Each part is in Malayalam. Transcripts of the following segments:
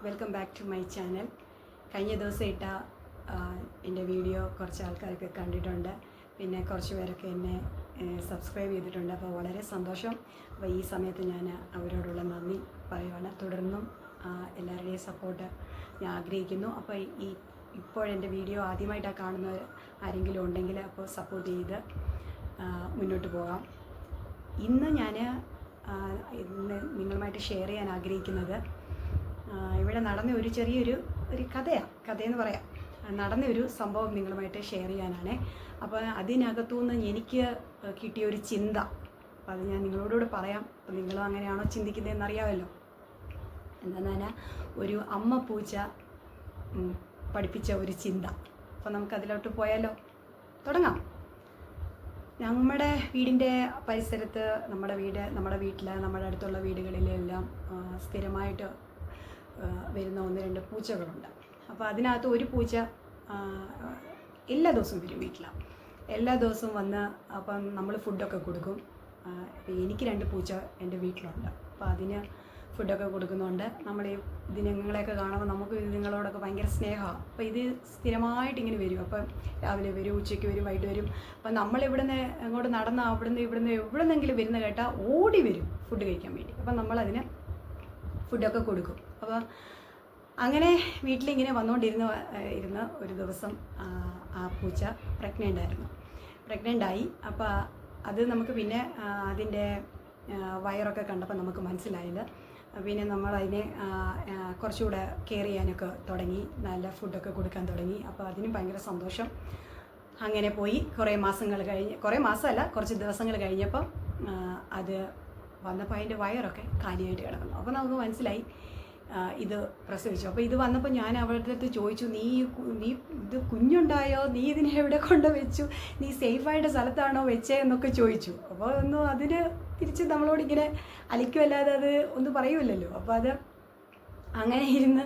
Welcome back to my channel. കഴിഞ്ഞ ദിവസം ഇട്ട എൻ്റെ വീഡിയോ കുറച്ച് ആൾക്കാരൊക്കെ കണ്ടിട്ടുണ്ട്. പിന്നെ കുറച്ച് പേരൊക്കെ എന്നെ സബ്സ്ക്രൈബ് ചെയ്തിട്ടുണ്ട്. അപ്പോൾ വളരെ സന്തോഷം. അപ്പോൾ ഈ സമയത്ത് ഞാൻ അവരോടുള്ള നന്ദി പറയുവാണ്. തുടർന്നും എല്ലാവരുടെയും സപ്പോർട്ട് ഞാൻ ആഗ്രഹിക്കുന്നു. അപ്പോൾ ഇപ്പോഴെൻ്റെ വീഡിയോ ആദ്യമായിട്ടാണ് കാണുന്നവർ ആരെങ്കിലും ഉണ്ടെങ്കിൽ അപ്പോൾ സപ്പോർട്ട് ചെയ്ത് മുന്നോട്ട് പോകാം. ഇന്ന് നിങ്ങളുമായിട്ട് ഷെയർ ചെയ്യാൻ ആഗ്രഹിക്കുന്നത് ഇവിടെ നടന്ന ഒരു ചെറിയൊരു കഥയെന്ന് പറയാം. നടന്നൊരു സംഭവം നിങ്ങളുമായിട്ട് ഷെയർ ചെയ്യാനാണ്. അപ്പോൾ അതിനകത്തുനിന്ന് എനിക്ക് കിട്ടിയൊരു ചിന്ത, അപ്പോൾ അത് ഞാൻ നിങ്ങളോടുകൂടെ പറയാം. അപ്പോൾ നിങ്ങളും അങ്ങനെയാണോ ചിന്തിക്കുന്നതെന്ന് അറിയാമല്ലോ. എന്താണെന്ന് ഒരു അമ്മ പൂച്ച പഠിപ്പിച്ച ഒരു ചിന്ത. അപ്പോൾ നമുക്കതിലോട്ട് പോയാലോ? തുടങ്ങാം. നമ്മുടെ വീടിൻ്റെ പരിസരത്ത് നമ്മുടെ വീട്ടിൽ നമ്മുടെ അടുത്തുള്ള വീടുകളിലെല്ലാം സ്ഥിരമായിട്ട് വരുന്ന 1-2 പൂച്ചകളുണ്ട്. അപ്പോൾ അതിനകത്ത് ഒരു പൂച്ച എല്ലാ ദിവസവും വരും വീട്ടിലാണ്. എല്ലാ ദിവസവും വന്ന് അപ്പം നമ്മൾ ഫുഡൊക്കെ കൊടുക്കും. അപ്പോൾ എനിക്ക് 2 പൂച്ച എൻ്റെ വീട്ടിലുണ്ട്. അപ്പോൾ അതിന് ഫുഡൊക്കെ കൊടുക്കുന്നുണ്ട്. നമ്മൾ ഇതിനങ്ങളെയൊക്കെ കാണുമ്പോൾ നമുക്ക് ഇതിങ്ങളോടൊക്കെ ഭയങ്കര സ്നേഹമാണ്. അപ്പോൾ ഇത് സ്ഥിരമായിട്ട് ഇങ്ങനെ വരും. അപ്പം രാവിലെ വരും, ഉച്ചയ്ക്ക് വരും, വൈകിട്ട് വരും. അപ്പം നമ്മളിവിടുന്ന് അങ്ങോട്ട് നടന്ന് ഇവിടുന്ന് എവിടുന്നെങ്കിലും വരുന്ന കേട്ടാൽ ഓടി വരും ഫുഡ് കഴിക്കാൻ വേണ്ടി. അപ്പം നമ്മളതിന് ഫുഡൊക്കെ കൊടുക്കും. അപ്പോൾ അങ്ങനെ വീട്ടിലിങ്ങനെ വന്നുകൊണ്ടിരുന്ന ഒരു ദിവസം ആ പൂച്ച പ്രഗ്നൻ്റായി. അപ്പോൾ അത് നമുക്ക് പിന്നെ അതിൻ്റെ വയറൊക്കെ കണ്ടപ്പോൾ നമുക്ക് മനസ്സിലായില്ല. പിന്നെ നമ്മളതിനെ കുറച്ചുകൂടെ കെയർ ചെയ്യാനൊക്കെ തുടങ്ങി, നല്ല ഫുഡൊക്കെ കൊടുക്കാൻ തുടങ്ങി. അപ്പോൾ അതിനും ഭയങ്കര സന്തോഷം. അങ്ങനെ പോയി കുറച്ച് ദിവസങ്ങൾ കഴിഞ്ഞപ്പം അത് വന്നപ്പോൾ അതിൻ്റെ വയറൊക്കെ കാലിയായിട്ട് കിടക്കുന്നു. അപ്പോൾ നമുക്ക് മനസ്സിലായി ഇത് പ്രസവിച്ചു. അപ്പോൾ ഇത് വന്നപ്പോൾ ഞാൻ അവരുടെ അടുത്ത് ചോദിച്ചു, നീ ഇത് കുഞ്ഞുണ്ടായോ, നീ ഇതിനെ എവിടെ കൊണ്ട് വെച്ചു, നീ സേഫായിട്ട് സ്ഥലത്താണോ വെച്ചേ എന്നൊക്കെ ചോദിച്ചു. അപ്പോൾ ഒന്നും അതിന് തിരിച്ച് നമ്മളോടിങ്ങനെ അലിക്കുമല്ലാതെ അത് ഒന്നും പറയുമല്ലോ. അപ്പോൾ അത് അങ്ങനെ ഇരുന്ന്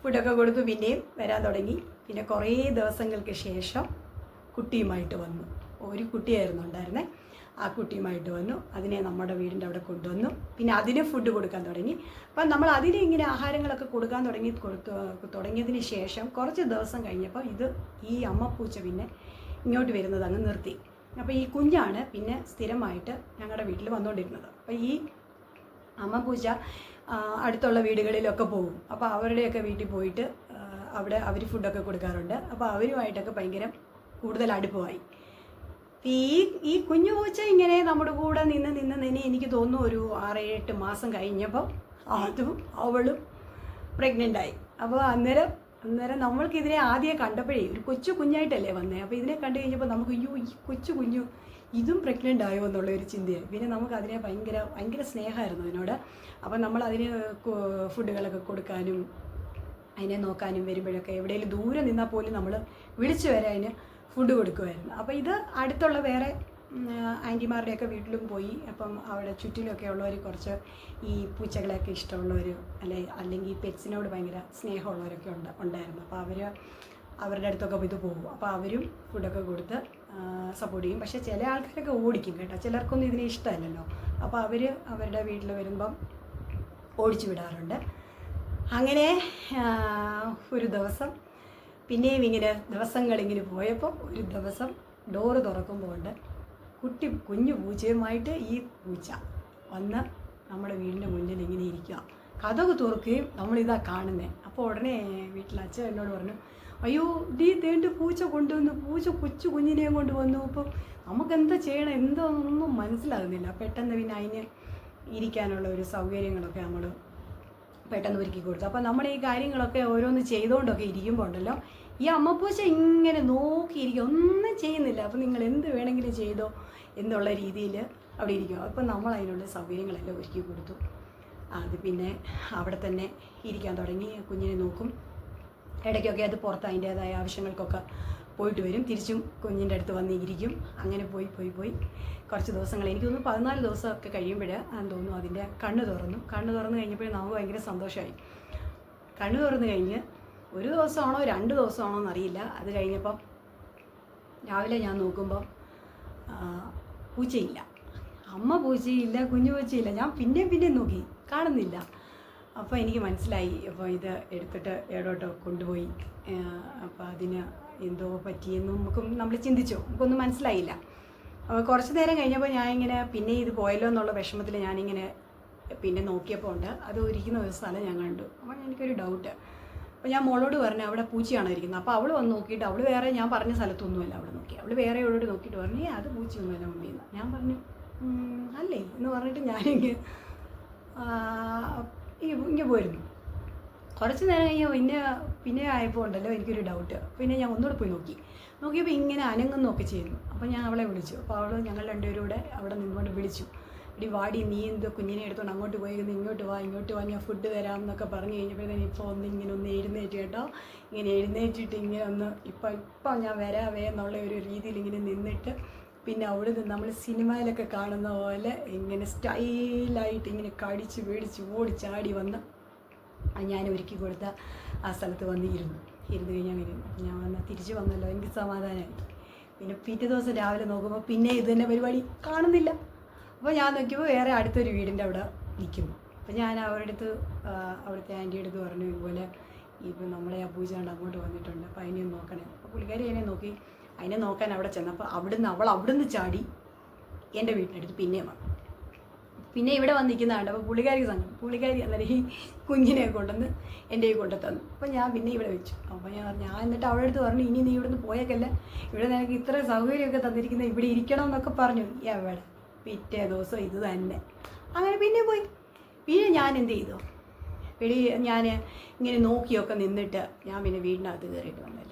ഫുഡൊക്കെ കൊടുത്തു. പിന്നെയും വരാൻ തുടങ്ങി. പിന്നെ കുറേ ദിവസങ്ങൾക്ക് ശേഷം കുട്ടിയുമായിട്ട് വന്നു. ഒരു കുട്ടിയായിരുന്നു ഉണ്ടായിരുന്നേ. ആ കുട്ടിയുമായിട്ട് വന്നു. അതിനെ നമ്മുടെ വീടിൻ്റെ അവിടെ കൊണ്ടുവന്നു. പിന്നെ അതിന് ഫുഡ് കൊടുക്കാൻ തുടങ്ങി. അപ്പം നമ്മൾ അതിന് ഇങ്ങനെ ആഹാരങ്ങളൊക്കെ കൊടുക്കാൻ തുടങ്ങിയതിന് ശേഷം കുറച്ച് ദിവസം കഴിഞ്ഞപ്പോൾ ഈ അമ്മപ്പൂച്ച പിന്നെ ഇങ്ങോട്ട് വരുന്നത് അങ്ങ് നിർത്തി. അപ്പോൾ ഈ കുഞ്ഞാണ് പിന്നെ സ്ഥിരമായിട്ട് ഞങ്ങളുടെ വീട്ടിൽ വന്നുകൊണ്ടിരുന്നത്. അപ്പോൾ ഈ അമ്മപ്പൂച്ച അടുത്തുള്ള വീടുകളിലൊക്കെ പോകും. അപ്പോൾ അവരുടെയൊക്കെ വീട്ടിൽ പോയിട്ട് അവിടെ അവർ ഫുഡൊക്കെ കൊടുക്കാറുണ്ട്. അപ്പോൾ അവരുമായിട്ടൊക്കെ ഭയങ്കര കൂടുതൽ അടുപ്പമായി. ഈ കുഞ്ഞു പൂച്ച ഇങ്ങനെ നമ്മുടെ കൂടെ നിന്ന് എനിക്ക് തോന്നുന്നു ഒരു 6-7 മാസം കഴിഞ്ഞപ്പോൾ അവളും പ്രഗ്നൻ്റായി. അപ്പോൾ അന്നേരം നമ്മൾക്കിതിനെ ആദ്യം കണ്ടപ്പോഴേ ഒരു കുഞ്ഞായിട്ടല്ലേ വന്നേ. അപ്പോൾ ഇതിനെ കണ്ടു കഴിഞ്ഞപ്പോൾ നമുക്ക് ഈ കുഞ്ഞു ഇതും പ്രഗ്നൻ്റ് ആയോ എന്നുള്ളൊരു ചിന്തയായി. പിന്നെ നമുക്ക് അതിനെ ഭയങ്കര സ്നേഹമായിരുന്നു അതിനോട്. അപ്പോൾ നമ്മൾ അതിന് ഫുഡുകളൊക്കെ കൊടുക്കാനും അതിനെ നോക്കാനും വരുമ്പോഴൊക്കെ എവിടെയെങ്കിലും ദൂരെ നിന്നാൽ പോലും നമ്മൾ വിളിച്ചു വരെ അതിന് ഫുഡ് കൊടുക്കുമായിരുന്നു. അപ്പോൾ ഇത് അടുത്തുള്ള വേറെ ആൻറ്റിമാരുടെയൊക്കെ വീട്ടിലും പോയി. അപ്പം അവിടെ ചുറ്റിലൊക്കെ ഉള്ളവർ കുറച്ച് ഈ പൂച്ചകളെയൊക്കെ ഇഷ്ടമുള്ളവർ അല്ലെങ്കിൽ പെറ്റ്സിനോട് ഭയങ്കര സ്നേഹമുള്ളവരൊക്കെ ഉണ്ടായിരുന്നു. അപ്പോൾ അവരുടെ അടുത്തൊക്കെ ഇത് പോകും. അപ്പോൾ അവരും ഫുഡൊക്കെ കൊടുത്ത് സപ്പോർട്ട് ചെയ്യും. പക്ഷേ ചില ആൾക്കാരൊക്കെ ഓടിക്കും കേട്ടോ. ചിലർക്കൊന്നും ഇതിനെ ഇഷ്ടമല്ലല്ലോ. അപ്പോൾ അവരുടെ വീട്ടിൽ വരുമ്പം ഓടിച്ചു വിടാറുണ്ട്. അങ്ങനെ ഒരു ദിവസം പിന്നെയും ദിവസങ്ങളിങ്ങനെ പോയപ്പോൾ ഒരു ദിവസം ഡോറ് തുറക്കുമ്പോൾ കുഞ്ഞു പൂച്ചയുമായിട്ട് ഈ പൂച്ച വന്ന് നമ്മുടെ വീടിൻ്റെ മുന്നിൽ ഇങ്ങനെ ഇരിക്കുക. കതക് തുറക്കുകയും നമ്മളിതാ കാണുന്നത്. അപ്പോൾ ഉടനെ വീട്ടിൽ അച്ഛൻ എന്നോട് പറഞ്ഞു, അയ്യോ തേണ്ട് പൂച്ച കൊണ്ടുവന്നു, കൊച്ചു കുഞ്ഞിനെയും കൊണ്ട് വന്നു. അപ്പോൾ നമുക്കെന്താ ചെയ്യണം ഒന്നും മനസ്സിലാകുന്നില്ല. പെട്ടെന്ന് പിന്നെ അതിന് ഇരിക്കാനുള്ള ഒരു സൗകര്യങ്ങളൊക്കെ നമ്മൾ പെട്ടെന്ന് ഒരുക്കി കൊടുത്തു. അപ്പോൾ നമ്മൾ ഈ കാര്യങ്ങളൊക്കെ ഓരോന്ന് ചെയ്തുകൊണ്ടൊക്കെ ഇരിക്കുമ്പോൾ ഉണ്ടല്ലോ, ഈ അമ്മപ്പൂച്ച ഇങ്ങനെ നോക്കിയിരിക്കുക, ഒന്നും ചെയ്യുന്നില്ല. അപ്പോൾ നിങ്ങൾ എന്ത് വേണമെങ്കിലും ചെയ്തോ എന്നുള്ള രീതിയിൽ അവിടെ ഇരിക്കും. അപ്പോൾ നമ്മൾ അതിനുള്ള സൗകര്യങ്ങളെല്ലാം ഒരുക്കി കൊടുത്തു. അത് പിന്നെ അവിടെ തന്നെ ഇരിക്കാൻ തുടങ്ങി. കുഞ്ഞിനെ നോക്കും. ഇടയ്ക്കൊക്കെ അത് പുറത്ത് അതിൻ്റേതായ ആവശ്യങ്ങൾക്കൊക്കെ പോയിട്ട് വരും. തിരിച്ചും കുഞ്ഞിൻ്റെ അടുത്ത് വന്നിരിക്കും. അങ്ങനെ പോയി കുറച്ച് ദിവസങ്ങൾ, എനിക്ക് തോന്നുന്നു 14 ദിവസമൊക്കെ കഴിയുമ്പോഴാണെന്ന് തോന്നുന്നു അതിൻ്റെ കണ്ണ് തുറന്നു കഴിഞ്ഞപ്പോഴും നമുക്ക് ഭയങ്കര സന്തോഷമായി. കണ്ണ് തുറന്നു കഴിഞ്ഞ് ഒരു ദിവസമാണോ 2 ദിവസമാണോ എന്നറിയില്ല. അത് കഴിഞ്ഞപ്പം രാവിലെ ഞാൻ നോക്കുമ്പോൾ പൂച്ചയില്ല. അമ്മ പൂച്ചയില്ല, കുഞ്ഞു പൂച്ചയില്ല. ഞാൻ പിന്നെ നോക്കി, കാണുന്നില്ല. അപ്പോൾ എനിക്ക് മനസ്സിലായി. അപ്പോൾ ഇത് എടുത്തിട്ട് എവിടോട്ടോ കൊണ്ടുപോയി. അപ്പോൾ അതിന് എന്തോ പറ്റിയെന്നും നമ്മൾ ചിന്തിച്ചു, നമുക്കൊന്നും മനസ്സിലായില്ല. അപ്പോൾ കുറച്ച് നേരം കഴിഞ്ഞപ്പോൾ ഞാനിങ്ങനെ പിന്നെ ഇത് പോയല്ലോ എന്നുള്ള വിഷമത്തിൽ ഞാനിങ്ങനെ പിന്നെ നോക്കിയപ്പോൾ ഉണ്ട് അത് ഇരിക്കുന്ന ഒരു സ്ഥലം ഞാൻ കണ്ടു. അപ്പോൾ എനിക്കൊരു ഡൗട്ട്. അപ്പോൾ ഞാൻ മോളോട് പറഞ്ഞു അവിടെ പൂച്ചയാണോ ഇരിക്കുന്നത്. അപ്പോൾ അവൾ വന്ന് നോക്കിയിട്ട് അവൾ വേറെ ഞാൻ പറഞ്ഞ സ്ഥലത്തൊന്നുമല്ല അവിടെ നോക്കി. അവൾ വേറെ അവളോട് നോക്കിയിട്ട് പറഞ്ഞു അത് പൂച്ചയൊന്നുമല്ല മമ്മിയെന്ന്. ഞാൻ പറഞ്ഞു അല്ലേ എന്ന് പറഞ്ഞിട്ട് ഞാനിങ്ങനെ ഇങ്ങനെ പോയിരുന്നു. കുറച്ച് നേരം കഴിഞ്ഞാൽ പിന്നെ ആയപ്പോൾ ഉണ്ടല്ലോ എനിക്കൊരു ഡൗട്ട്. പിന്നെ ഞാൻ ഒന്നുകൂടെ പോയി നോക്കിയപ്പോൾ ഇങ്ങനെ അനങ്ങുന്നൊക്കെ ചെയ്യുന്നു. അപ്പോൾ ഞാൻ അവളെ വിളിച്ചു. അപ്പോൾ അവൾ ഞങ്ങൾ രണ്ടുപേരും കൂടെ അവിടെ നിന്നുകൊണ്ട് വിളിച്ചു, ഇടി വാടി, നീ എന്തോ കുഞ്ഞിനെ എടുത്തുകൊണ്ട് അങ്ങോട്ട് പോയിരുന്നു, ഇങ്ങോട്ട് വാ ഞാൻ ഫുഡ് തരാം എന്നൊക്കെ പറഞ്ഞു കഴിഞ്ഞപ്പോഴത്തേന് ഇപ്പോൾ ഒന്ന് എഴുന്നേറ്റ് കേട്ടോ. ഇങ്ങനെ എഴുന്നേറ്റിട്ട് ഇങ്ങനെ ഒന്ന് ഇപ്പം ഞാൻ വരാവേ എന്നുള്ള ഒരു രീതിയിൽ ഇങ്ങനെ നിന്നിട്ട് പിന്നെ അവിടെ നിന്ന് നമ്മൾ സിനിമയിലൊക്കെ കാണുന്ന പോലെ ഇങ്ങനെ സ്റ്റൈലായിട്ട് ഇങ്ങനെ കടിച്ച് പേടിച്ച് ഓടിച്ചാടി വന്ന് ഞാൻ ഒരുക്കി കൊടുത്ത ആ സ്ഥലത്ത് ഇരുന്നു കഴിഞ്ഞാൽ അങ്ങനെ അപ്പം ഞാൻ തിരിച്ച് വന്നല്ലോ, എനിക്ക് സമാധാനമായി. പിന്നെ പിറ്റേ ദിവസം രാവിലെ നോക്കുമ്പോൾ പിന്നെ ഇത് തന്നെ പരിപാടി കാണുന്നില്ല. അപ്പോൾ ഞാൻ നോക്കിയപ്പോൾ വേറെ അടുത്തൊരു വീടിൻ്റെ അവിടെ നിൽക്കുന്നു. അപ്പോൾ ഞാൻ അവിടുത്തെ ആൻറ്റിയുടെ അടുത്ത് പറഞ്ഞു ഇതുപോലെ ഇപ്പോൾ നമ്മുടെ ആ പൂജ കൊണ്ട് അങ്ങോട്ട് വന്നിട്ടുണ്ട്, അപ്പോൾ അതിനെ നോക്കണേ. അപ്പോൾ പുള്ളിക്കാരി അതിനെ നോക്കാൻ അവിടെ ചെന്നപ്പോൾ അവിടുന്ന് ചാടി എൻ്റെ വീട്ടിനടുത്ത് പിന്നെയും വന്നു. പിന്നെ ഇവിടെ വന്ന് നിൽക്കുന്നതാണ്. അപ്പോൾ പുള്ളിക്കാരി അന്നേരം ഈ കുഞ്ഞിനെ കൊണ്ടുവന്ന് എൻ്റെ കൊണ്ട് തന്നു. അപ്പോൾ ഞാൻ പിന്നെ ഇവിടെ വെച്ചു. അപ്പോൾ ഞാൻ എന്നിട്ട് അവളുടെ അടുത്ത് പറഞ്ഞു ഇനി നീ ഇവിടെ നിന്ന് പോയേക്കല്ല, ഇവിടെ നിനക്ക് ഇത്ര സൗകര്യമൊക്കെ തന്നിരിക്കുന്നത്, ഇവിടെ ഇരിക്കണം എന്നൊക്കെ പറഞ്ഞു. എവിടെ പിറ്റേ ദിവസം ഇത് തന്നെ അങ്ങനെ പിന്നെ പോയി. പിന്നെ ഞാൻ എന്ത് ചെയ്തു, ഞാൻ ഇങ്ങനെ നോക്കിയൊക്കെ നിന്നിട്ട് ഞാൻ പിന്നെ വീടിനകത്ത് കയറിയിട്ട് വന്നില്ല.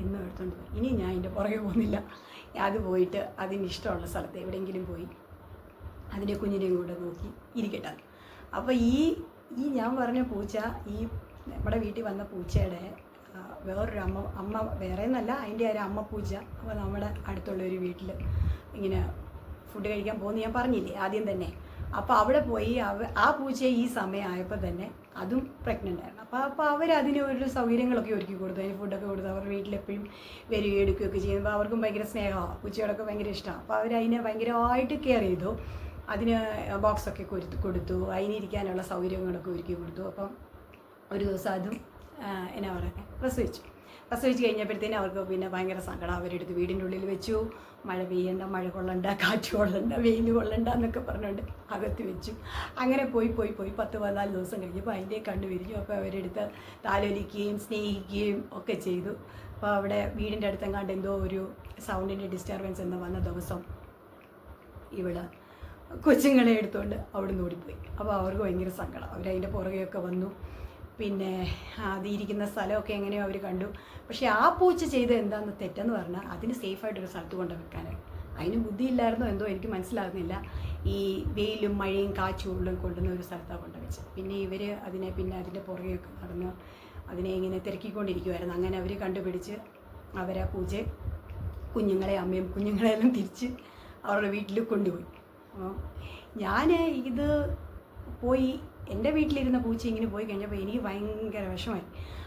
ഇന്നും എടുത്തുകൊണ്ട് പോയി. ഇനി ഞാൻ എൻ്റെ പുറകെ പോകുന്നില്ല. അത് പോയിട്ട് അതിനിഷ്ടമുള്ള സ്ഥലത്ത് എവിടെയെങ്കിലും പോയി അതിൻ്റെ കുഞ്ഞിനെയും കൂടെ നോക്കി ഇരിക്കട്ടെ. അപ്പോൾ ഈ ഞാൻ പറഞ്ഞ പൂച്ച, ഈ നമ്മുടെ വീട്ടിൽ വന്ന പൂച്ചയുടെ വേറൊരു അമ്മ വേറെ എന്നല്ല, അതിൻ്റെ ഒരു അമ്മ പൂച്ച. അപ്പോൾ നമ്മുടെ അടുത്തുള്ളൊരു വീട്ടിൽ ഇങ്ങനെ ഫുഡ് കഴിക്കാൻ പോകുന്ന ഞാൻ പറഞ്ഞില്ലേ ആദ്യം തന്നെ. അപ്പോൾ അവിടെ പോയി ആ പൂച്ചയെ ഈ സമയമായപ്പോൾ തന്നെ അതും പ്രഗ്നൻ്റ് ആയിരുന്നു. അപ്പോൾ അവരതിന് ഒരു സൗകര്യങ്ങളൊക്കെ ഒരുക്കി കൊടുത്തു, അതിന് ഫുഡൊക്കെ കൊടുത്തു. അവരുടെ വീട്ടിലെപ്പോഴും വരികയും എടുക്കുകയൊക്കെ ചെയ്യുമ്പോൾ അവർക്കും ഭയങ്കര സ്നേഹമാണ്, പൂച്ചയോടൊക്കെ ഭയങ്കര ഇഷ്ടമാണ്. അപ്പോൾ അവരതിനെ ഭയങ്കരമായിട്ട് കെയർ ചെയ്തു. അതിന് ബോക്സൊക്കെ കൊടുത്തു, അതിനിരിക്കാനുള്ള സൗകര്യങ്ങളൊക്കെ ഒരുക്കി കൊടുത്തു. അപ്പം ഒരു ദിവസം അതും എന്നാ പറയുക പ്രസവിച്ച് കഴിഞ്ഞപ്പോഴത്തേനും അവർക്ക് പിന്നെ ഭയങ്കര സങ്കടം. അവരെടുത്ത് വീടിൻ്റെ ഉള്ളിൽ വെച്ചു. മഴ പെയ്യണ്ട, മഴ കൊള്ളണ്ട, കാറ്റ് കൊള്ളണ്ട, വെയിൽ കൊള്ളണ്ട എന്നൊക്കെ പറഞ്ഞുകൊണ്ട് അകത്ത് വെച്ചു. അങ്ങനെ പോയി 10-14 ദിവസം കഴിഞ്ഞപ്പോൾ അതിൻ്റെ കണ്ടു വിരിഞ്ഞു. അപ്പോൾ അവരെടുത്ത് താലോലിക്കുകയും സ്നേഹിക്കുകയും ഒക്കെ ചെയ്തു. അപ്പോൾ അവിടെ വീടിൻ്റെ അടുത്തെങ്ങാണ്ട് എന്തോ ഒരു സൗണ്ടിൻ്റെ ഡിസ്റ്റർബൻസ് എന്ന് വന്ന ദിവസം ഇവള് കൊച്ചുങ്ങളെ എടുത്തുകൊണ്ട് അവിടെ നിന്ന് ഓടിപ്പോയി. അപ്പോൾ അവർക്ക് ഭയങ്കര സങ്കടം. അവരതിൻ്റെ പുറകെയൊക്കെ വന്നു. പിന്നെ അതിരിക്കുന്ന സ്ഥലമൊക്കെ എങ്ങനെയോ അവർ കണ്ടു. പക്ഷേ ആ പൂച്ച ചെയ്ത് എന്താണെന്ന് തെറ്റെന്ന് പറഞ്ഞാൽ അതിന് സേഫായിട്ടൊരു സ്ഥലത്ത് കൊണ്ട് വെക്കാനായി. അതിന് ബുദ്ധിയില്ലായിരുന്നോ എന്തോ എനിക്ക് മനസ്സിലാകുന്നില്ല. ഈ വെയിലും മഴയും കാറ്റും കൊണ്ടുവന്ന ഒരു സ്ഥലത്താണ് കൊണ്ടുവച്ചത്. പിന്നെ ഇവർ അതിൻ്റെ പുറകെയൊക്കെ നടന്ന് അതിനെ ഇങ്ങനെ തിരക്കിക്കൊണ്ടിരിക്കുമായിരുന്നു. അങ്ങനെ അവർ കണ്ടുപിടിച്ച് അവരാ പൂച്ച അമ്മയും കുഞ്ഞുങ്ങളെല്ലാം തിരിച്ച് അവരുടെ വീട്ടിൽ കൊണ്ടുപോയി. ഞാൻ ഇത് പോയി എൻ്റെ വീട്ടിലിരുന്ന പൂച്ച ഇങ്ങനെ പോയി കഴിഞ്ഞപ്പോൾ എനിക്ക് ഭയങ്കര വിഷമായി.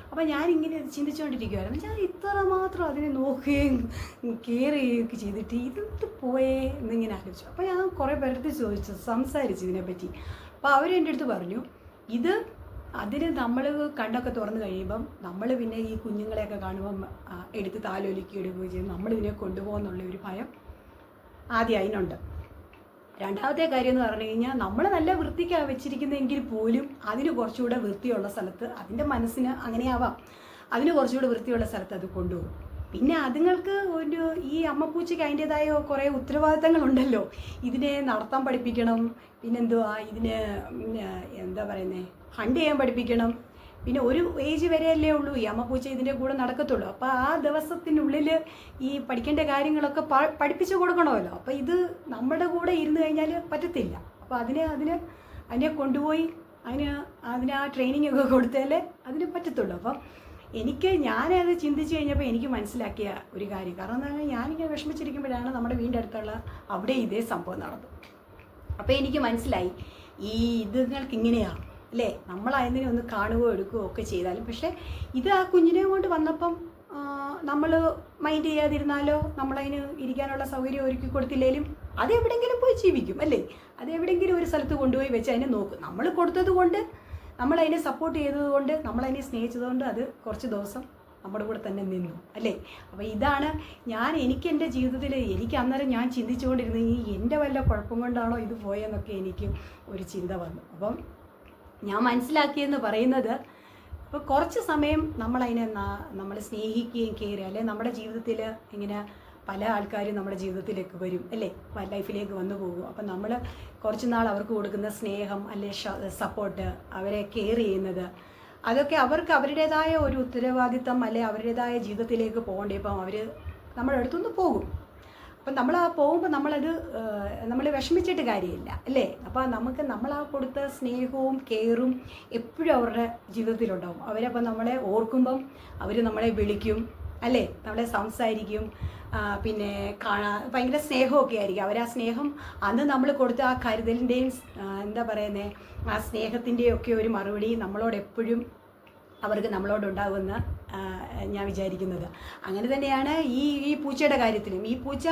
അപ്പോൾ ഞാനിങ്ങനെ ചിന്തിച്ചുകൊണ്ടിരിക്കുമായിരുന്നു, ഞാൻ ഇത്ര മാത്രം അതിനെ നോക്കുകയും കെയർ ചെയ്യുകയൊക്കെ ചെയ്തിട്ട് ഇതെന്ത് പോയേ എന്നിങ്ങനെ ആലോചിച്ചു. അപ്പോൾ ഞാൻ കുറേ പേരുടെ സംസാരിച്ചു ഇതിനെപ്പറ്റി. അപ്പോൾ അവരെൻ്റെ അടുത്ത് പറഞ്ഞു അതിന് നമ്മൾ കണ്ണൊക്കെ തുറന്നു കഴിയുമ്പം നമ്മൾ പിന്നെ ഈ കുഞ്ഞുങ്ങളെയൊക്കെ കാണുമ്പം എടുത്ത് താലോലിക്കുകയും ചെയ്യും, നമ്മളിതിനെ കൊണ്ടുപോകുന്നുള്ള ഒരു ഭയം ആദ്യം അതിനുണ്ട്. രണ്ടാമത്തെ കാര്യം എന്ന് പറഞ്ഞു കഴിഞ്ഞാൽ നമ്മൾ നല്ല വൃത്തിക്കാണ് വെച്ചിരിക്കുന്നതെങ്കിൽ പോലും അതിന് കുറച്ചുകൂടെ വൃത്തിയുള്ള സ്ഥലത്ത്, അതിൻ്റെ മനസ്സിന് അങ്ങനെയാവാം, അതിന് കുറച്ചുകൂടെ വൃത്തിയുള്ള സ്ഥലത്ത് അത് കൊണ്ടുപോകും. പിന്നെ അതുങ്ങൾക്ക് ഈ അമ്മപ്പൂച്ചയ്ക്ക് അതിൻ്റേതായ കുറേ ഉത്തരവാദിത്തങ്ങളുണ്ടല്ലോ. ഇതിനെ നടത്താൻ പഠിപ്പിക്കണം, പിന്നെന്തുവാ ഇതിന് എന്താ പറയുന്നത് ഹണ്ട് ചെയ്യാൻ പഠിപ്പിക്കണം. പിന്നെ ഒരു ഏജ് വരെയല്ലേ ഉള്ളൂ ഈ അമ്മപ്പൂച്ച ഇതിൻ്റെ കൂടെ നടക്കത്തുള്ളൂ. അപ്പോൾ ആ ദിവസത്തിനുള്ളിൽ ഈ പഠിക്കേണ്ട കാര്യങ്ങളൊക്കെ പഠിപ്പിച്ചു കൊടുക്കണമല്ലോ. അപ്പോൾ ഇത് നമ്മുടെ കൂടെ ഇരുന്ന് കഴിഞ്ഞാൽ പറ്റത്തില്ല. അപ്പോൾ അതിനെ കൊണ്ടുപോയി അതിന് ആ ട്രെയിനിങ് ഒക്കെ കൊടുത്താലേ അതിന് പറ്റത്തുള്ളൂ. അപ്പം ഞാനത് ചിന്തിച്ച് കഴിഞ്ഞപ്പോൾ എനിക്ക് മനസ്സിലാക്കിയ ഒരു കാര്യം, കാരണം എന്താ പറഞ്ഞാൽ ഞാനിങ്ങനെ വിഷമിച്ചിരിക്കുമ്പോഴാണ് നമ്മുടെ വീടിൻ്റെ അടുത്തുള്ള അവിടെ ഇതേ സംഭവം നടന്നു. അപ്പോൾ എനിക്ക് മനസ്സിലായി ഇതുങ്ങൾക്ക് ഇങ്ങനെയാണ് അല്ലേ, നമ്മൾ അതിനെ ഒന്ന് കാണുകയോ എടുക്കുകയോ ഒക്കെ ചെയ്താലും. പക്ഷേ ഇത് ആ കുഞ്ഞിനെ കൊണ്ട് വന്നപ്പം നമ്മൾ മൈൻഡ് ചെയ്യാതിരുന്നാലോ, നമ്മളതിന് ഇരിക്കാനുള്ള സൗകര്യം ഒരുക്കി കൊടുത്തില്ലെങ്കിലും അതെവിടെയെങ്കിലും പോയി ജീവിക്കും അല്ലേ. അതെവിടെയെങ്കിലും ഒരു സ്ഥലത്ത് കൊണ്ടുപോയി വെച്ച് അതിനെ നോക്കും. നമ്മൾ കൊടുത്തത് കൊണ്ട് നമ്മളതിനെ സപ്പോർട്ട് ചെയ്തതുകൊണ്ട്, നമ്മളതിനെ സ്നേഹിച്ചതുകൊണ്ട് അത് കുറച്ച് ദിവസം നമ്മുടെ കൂടെ തന്നെ നിന്നു, അല്ലേ? അപ്പോൾ ഇതാണ് എനിക്ക് എൻ്റെ ജീവിതത്തിൽ എനിക്ക് അന്നേരം ഞാൻ ചിന്തിച്ചുകൊണ്ടിരുന്നത്, ഈ എൻ്റെ വല്ല കുഴപ്പം കൊണ്ടാണോ ഇത് പോയെന്നൊക്കെ എനിക്ക് ഒരു ചിന്ത വന്നു. അപ്പം ഞാൻ മനസ്സിലാക്കിയെന്ന് പറയുന്നത്, ഇപ്പോൾ കുറച്ച് സമയം നമ്മൾ സ്നേഹിക്കുകയും കയറി, അല്ലെ നമ്മുടെ ജീവിതത്തിൽ ഇങ്ങനെ പല ആൾക്കാരും നമ്മുടെ ജീവിതത്തിലേക്ക് വരും, അല്ലേ? ലൈഫിലേക്ക് വന്നു പോകും. അപ്പം നമ്മൾ കുറച്ച് നാൾ അവർക്ക് കൊടുക്കുന്ന സ്നേഹം, അല്ലെ സപ്പോർട്ട്, അവരെ കെയർ ചെയ്യുന്നത്, അതൊക്കെ അവർക്ക് അവരുടേതായ ഒരു ഉത്തരവാദിത്തം, അല്ലെ അവരുടേതായ ജീവിതത്തിലേക്ക് പോകണ്ടേ. ഇപ്പം അവർ നമ്മുടെ അടുത്തുനിന്ന് പോകും. അപ്പം നമ്മൾ പോകുമ്പോൾ നമ്മൾ വിഷമിച്ചിട്ട് കാര്യമില്ല, അല്ലേ? അപ്പോൾ നമ്മൾ കൊടുത്ത സ്നേഹവും കെയറും എപ്പോഴും അവരുടെ ജീവിതത്തിലുണ്ടാവും. അവരപ്പം നമ്മളെ ഓർക്കുമ്പം അവർ നമ്മളെ വിളിക്കും, അല്ലേ? നമ്മളെ സംസാരിക്കും, പിന്നെ ഭയങ്കര സ്നേഹമൊക്കെ ആയിരിക്കും. അവർ ആ സ്നേഹം അന്ന് നമ്മൾ കൊടുത്ത ആ കരുതലിൻ്റെയും എന്താ പറയുന്നത്, ആ സ്നേഹത്തിൻ്റെയും ഒക്കെ ഒരു മറുപടി നമ്മളോടെപ്പോഴും അവർക്ക് നമ്മളോടുണ്ടാകുമെന്ന് ഞാൻ വിചാരിക്കുന്നത്. അങ്ങനെ തന്നെയാണ് ഈ പൂച്ചയുടെ കാര്യത്തിലും. ഈ പൂച്ച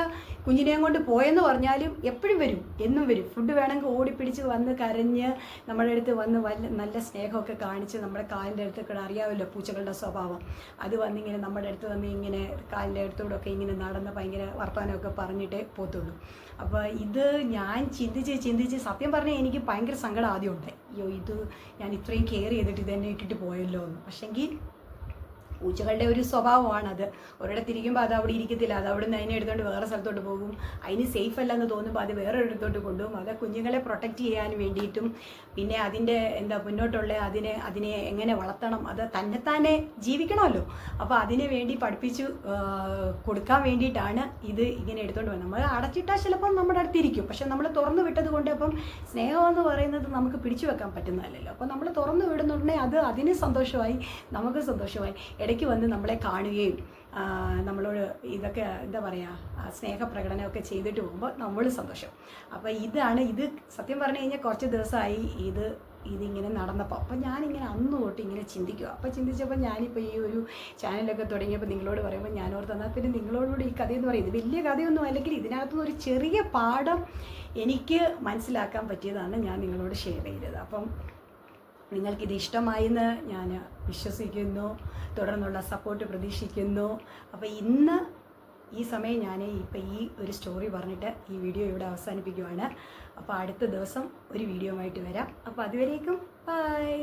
കുഞ്ഞിനെയും കൊണ്ട് പോയെന്ന് പറഞ്ഞാലും എപ്പോഴും വരും, എന്നും വരും. ഫുഡ് വേണമെങ്കിൽ ഓടിപ്പിടിച്ച് വന്ന് കരഞ്ഞ് നമ്മുടെ അടുത്ത് വന്ന് നല്ല സ്നേഹമൊക്കെ കാണിച്ച് നമ്മുടെ കാലിൻ്റെ അടുത്തൊക്കെ അറിയാമല്ലോ പൂച്ചകളുടെ സ്വഭാവം. അത് വന്നിങ്ങനെ നമ്മുടെ അടുത്ത് വന്ന് ഇങ്ങനെ കാലിൻ്റെ അടുത്തോടൊക്കെ ഇങ്ങനെ നടന്ന് ഭയങ്കര വർത്തമാനമൊക്കെ പറഞ്ഞിട്ടേ പോത്തുള്ളൂ. അപ്പോൾ ഇത് ഞാൻ ചിന്തിച്ച് സത്യം പറഞ്ഞാൽ എനിക്ക് ഭയങ്കര സങ്കടം ആദ്യം ഉണ്ട്. അയ്യോ, ഇത് ഞാൻ ഇത്രയും കെയർ ചെയ്തിട്ട് ഇതെന്നെ ഇട്ടിട്ട് പോയല്ലോ എന്ന്. പക്ഷെങ്കിൽ പൂച്ചകളുടെ ഒരു സ്വഭാവമാണത്. ഒരിടത്തിരിക്കുമ്പോൾ അത് അവിടെ ഇരിക്കത്തില്ല, അത് അവിടെ നിന്ന് അതിനെ എടുത്തുകൊണ്ട് വേറെ സ്ഥലത്തോട്ട് പോകും. അതിന് സേഫ് അല്ലെന്ന് തോന്നുമ്പോൾ അത് വേറെ ഒരിടത്തോട്ട് കൊണ്ടുപോകും. അത് കുഞ്ഞുങ്ങളെ പ്രൊട്ടക്റ്റ് ചെയ്യാൻ വേണ്ടിയിട്ടും, പിന്നെ അതിൻ്റെ മുന്നോട്ടുള്ള അതിനെ എങ്ങനെ വളർത്തണം, അത് തന്നെത്താനെ ജീവിക്കണമല്ലോ. അപ്പോൾ അതിന് വേണ്ടി പഠിപ്പിച്ചു കൊടുക്കാൻ വേണ്ടിയിട്ടാണ് ഇത് ഇങ്ങനെ എടുത്തുകൊണ്ട് പോകുന്നത്. നമ്മൾ അടച്ചിട്ടാൽ ചിലപ്പം നമ്മുടെ അടുത്തിരിക്കും, പക്ഷെ നമ്മൾ തുറന്നു വിട്ടത് കൊണ്ട് അപ്പം സ്നേഹമെന്ന് പറയുന്നത് നമുക്ക് പിടിച്ചു വെക്കാൻ പറ്റുന്നതല്ലല്ലോ. അപ്പോൾ നമ്മൾ തുറന്നു വിടുന്നുണ്ടെങ്കിൽ അത് അതിന് സന്തോഷമായി, നമുക്ക് സന്തോഷമായി. ഇടയ്ക്ക് വന്ന് നമ്മളെ കാണുകയും നമ്മളോട് ഇതൊക്കെ എന്താ പറയുക, സ്നേഹപ്രകടനമൊക്കെ ചെയ്തിട്ട് പോകുമ്പോൾ നമ്മൾ സന്തോഷം. അപ്പോൾ ഇത് സത്യം പറഞ്ഞു കഴിഞ്ഞാൽ കുറച്ച് ദിവസമായി ഇതിങ്ങനെ നടന്നപ്പോൾ. അപ്പോൾ ഞാനിങ്ങനെ അന്ന് തൊട്ട് ഇങ്ങനെ ചിന്തിക്കുക. അപ്പോൾ ചിന്തിച്ചപ്പോൾ ഞാനിപ്പോൾ ഈ ഒരു ചാനലൊക്കെ തുടങ്ങിയപ്പോൾ നിങ്ങളോട് പറയുമ്പോൾ ഞാൻ ഓർത്തെന്നാൽ പിന്നെ നിങ്ങളോടുകൂടി ഈ കഥയെന്ന് പറയുന്നത് വലിയ കഥയൊന്നും അല്ലെങ്കിൽ ഇതിനകത്തുനിന്ന് ഒരു ചെറിയ പാഠം എനിക്ക് മനസ്സിലാക്കാൻ പറ്റിയതാണ് ഞാൻ നിങ്ങളോട് ഷെയർ ചെയ്തത്. അപ്പം നിങ്ങൾക്കിത് ഇഷ്ടമായെന്ന് ഞാൻ വിശ്വസിക്കുന്നു, തുടർന്നുള്ള സപ്പോർട്ട് പ്രതീക്ഷിക്കുന്നു. അപ്പോൾ ഇന്ന് ഈ സമയം ഞാൻ ഈ ഒരു സ്റ്റോറി പറഞ്ഞിട്ട് ഈ വീഡിയോ ഇവിടെ അവസാനിപ്പിക്കുവാണ്. അപ്പോൾ അടുത്ത ദിവസം ഒരു വീഡിയോ ആയിട്ട് വരാം. അപ്പോൾ അതുവരേക്കും ബൈ.